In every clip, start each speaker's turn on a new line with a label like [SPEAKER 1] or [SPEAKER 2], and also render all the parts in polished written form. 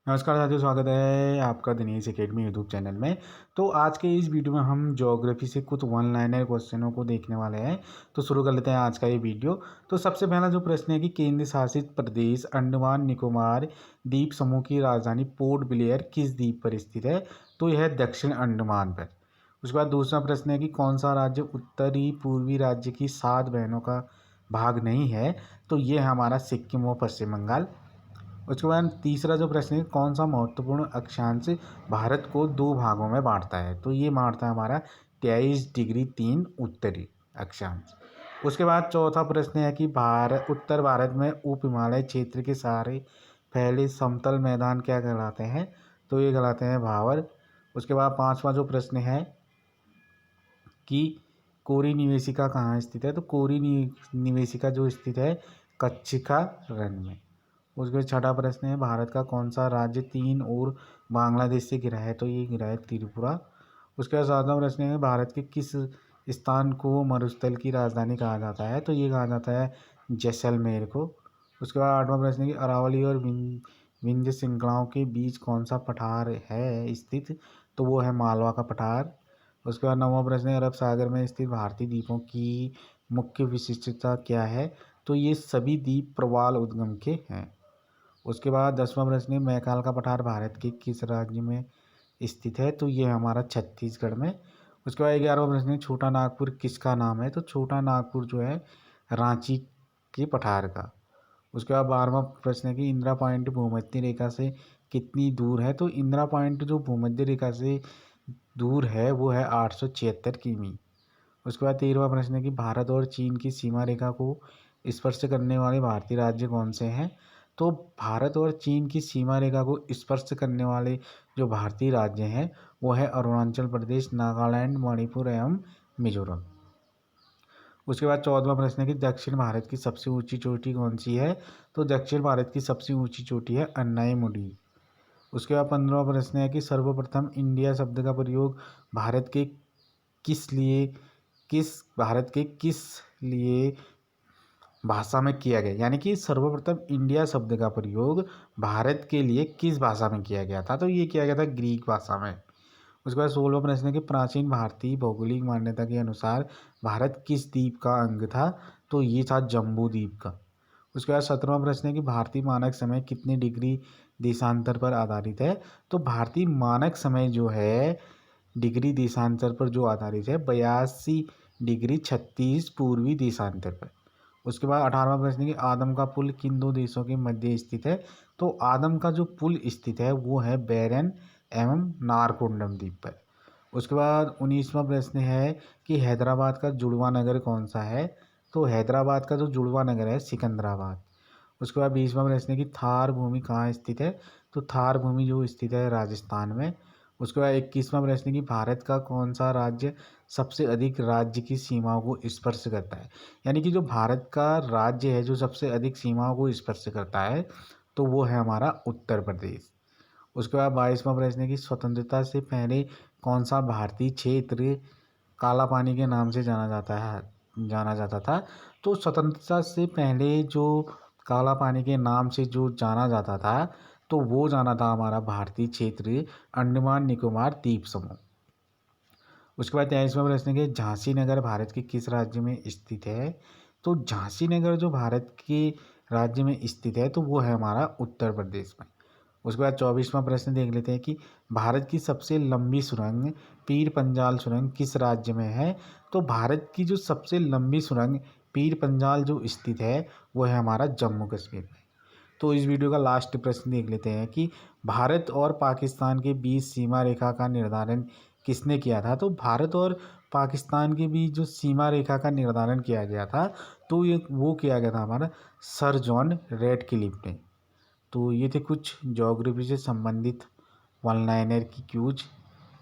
[SPEAKER 1] नमस्कार साथियों, स्वागत है आपका दिनेश एकेडमी यूट्यूब चैनल में। तो आज के इस वीडियो में हम ज्योग्राफी से कुछ वन लाइनर क्वेश्चनों को देखने वाले हैं। तो शुरू कर लेते हैं आज का ये वीडियो। तो सबसे पहला जो प्रश्न है कि केंद्र शासित प्रदेश अंडमान निकोबार द्वीप समूह की राजधानी पोर्ट ब्लेयर किस द्वीप पर स्थित है? तो यह है दक्षिण अंडमान पर। उसके बाद दूसरा प्रश्न है कि कौन सा राज्य उत्तरी पूर्वी राज्य की 7 बहनों का भाग नहीं है? तो ये है हमारा सिक्किम और पश्चिम बंगाल। उसके बाद तीसरा जो प्रश्न है, कौन सा महत्वपूर्ण अक्षांश भारत को 2 भागों में बांटता है? तो ये बांटता है हमारा 23 डिग्री 3 उत्तरी अक्षांश। उसके बाद चौथा प्रश्न है कि उत्तर भारत में उप हिमालय क्षेत्र के सारे फैले समतल मैदान क्या कहलाते हैं? तो ये कहलाते हैं भावर। उसके बाद पांचवा जो प्रश्न है कि कोरी निवेशिका कहाँ स्थित है? तो कोरी निवेशिका जो स्थित है कच्छ का रण में। उसके बाद छठा प्रश्न है, भारत का कौन सा राज्य 3 और बांग्लादेश से घिरा है? तो ये घिरा है त्रिपुरा। उसके बाद सातवां प्रश्न है, भारत के किस स्थान को मरुस्थल की राजधानी कहा जाता है? तो ये कहा जाता है जैसलमेर को। उसके बाद आठवां प्रश्न है कि अरावली और विंध्य श्रृंखलाओं के बीच कौन सा पठार है स्थित? तो वो है मालवा का पठार। उसके बाद नौवां प्रश्न है, अरब सागर में स्थित भारतीय द्वीपों की मुख्य विशिष्टता क्या है? तो ये सभी द्वीप प्रवाल उद्गम के हैं। उसके बाद 10वां प्रश्न है, मैकाल का पठार भारत के किस राज्य में स्थित है? तो ये हमारा छत्तीसगढ़ में। उसके बाद 11वां प्रश्न है, छोटा नागपुर किसका नाम है? तो छोटा नागपुर जो है रांची के पठार का। उसके बाद 12वां प्रश्न है कि इंदिरा पॉइंट भूमध्य रेखा से कितनी दूर है? तो इंदिरा पॉइंट जो भूमध्य रेखा से दूर है वो है 876 किमी। उसके बाद 13वां प्रश्न है कि भारत और चीन की सीमा रेखा को स्पर्श करने वाले भारतीय राज्य कौन से हैं? तो भारत और चीन की सीमा रेखा को स्पर्श करने वाले जो भारतीय राज्य हैं वो है अरुणाचल प्रदेश, नागालैंड, मणिपुर एवं मिजोरम। उसके बाद 14वां प्रश्न है कि दक्षिण भारत की सबसे ऊंची चोटी कौन सी है? तो दक्षिण भारत की सबसे ऊंची चोटी है अन्नाईमुडी। उसके बाद 15वां प्रश्न है कि सर्वप्रथम इंडिया शब्द का प्रयोग भारत के किस लिए भाषा में किया गया, यानी कि सर्वप्रथम इंडिया शब्द का प्रयोग भारत के लिए किस भाषा में किया गया था? तो ये किया गया था ग्रीक भाषा में। उसके बाद 16वां प्रश्न है कि प्राचीन भारतीय भौगोलिक मान्यता के अनुसार भारत किस द्वीप का अंग था? तो ये था जम्बू द्वीप का। उसके बाद 17वां प्रश्न है कि भारतीय मानक समय कितने डिग्री देशांतर पर आधारित है? तो भारतीय मानक समय जो है डिग्री देशांतर पर जो आधारित है 82 डिग्री 36 पूर्वी देशांतर पर। उसके बाद 18वां प्रश्न है कि आदम का पुल किन 2 देशों के मध्य स्थित है? तो आदम का जो पुल स्थित है वो है बैरन एवं नारकोंडम द्वीप पर। उसके बाद 19वां प्रश्न है कि हैदराबाद का जुड़वा नगर कौन सा है? तो हैदराबाद का जो जुड़वा नगर है सिकंदराबाद। उसके बाद 20वां प्रश्न है कि थार भूमि कहाँ स्थित है? तो थार भूमि जो स्थित है राजस्थान में। उसके बाद 21वां प्रश्न है कि भारत का कौन सा राज्य सबसे अधिक राज्य की सीमाओं को स्पर्श करता है? यानी कि जो भारत का राज्य है जो सबसे अधिक सीमाओं को स्पर्श करता है तो वो है हमारा उत्तर प्रदेश। उसके बाद 22वां प्रश्न है कि स्वतंत्रता से पहले कौन सा भारतीय क्षेत्र काला पानी के नाम से जाना जाता था? तो स्वतंत्रता से पहले जो काला पानी के नाम से जो जाना जाता था तो वो जाना था हमारा भारतीय क्षेत्र अंडमान निकोबार द्वीप समूह। उसके बाद 23वां प्रश्न है कि झांसी नगर भारत के किस राज्य में स्थित है? तो झांसी नगर जो भारत के राज्य में स्थित है तो वो है हमारा उत्तर प्रदेश में। उसके बाद 24वां प्रश्न देख लेते हैं कि भारत की सबसे लंबी सुरंग पीर पंजाल सुरंग किस राज्य में है? तो भारत की जो सबसे लंबी सुरंग पीर पंजाल जो स्थित है वो है हमारा जम्मू कश्मीर में। तो इस वीडियो का लास्ट प्रश्न देख लेते हैं कि भारत और पाकिस्तान के बीच सीमा रेखा का निर्धारण किसने किया था? तो भारत और पाकिस्तान के बीच जो सीमा रेखा का निर्धारण किया गया था तो ये वो किया गया था हमारा सर जॉन रेडक्लिफ ने। तो ये थे कुछ ज्योग्राफी से संबंधित वन लाइनर की क्यूज।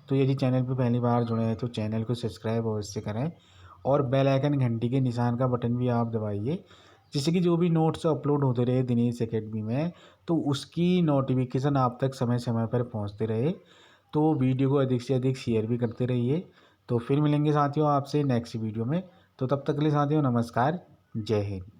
[SPEAKER 1] तो यदि चैनल पर पहली बार जुड़े हैं तो चैनल को सब्सक्राइब अवश्य करें और बेल आइकन घंटी के निशान का बटन भी आप दबाइए, जिससे कि जो भी नोट्स अपलोड होते रहे दिनेश एकेडमी में तो उसकी नोटिफिकेशन आप तक समय समय पर पहुंचते रहे। तो वीडियो को अधिक से अधिक शेयर भी करते रहिए। तो फिर मिलेंगे साथियों आपसे नेक्स्ट वीडियो में। तो तब तक के लिए साथियों नमस्कार, जय हिंद।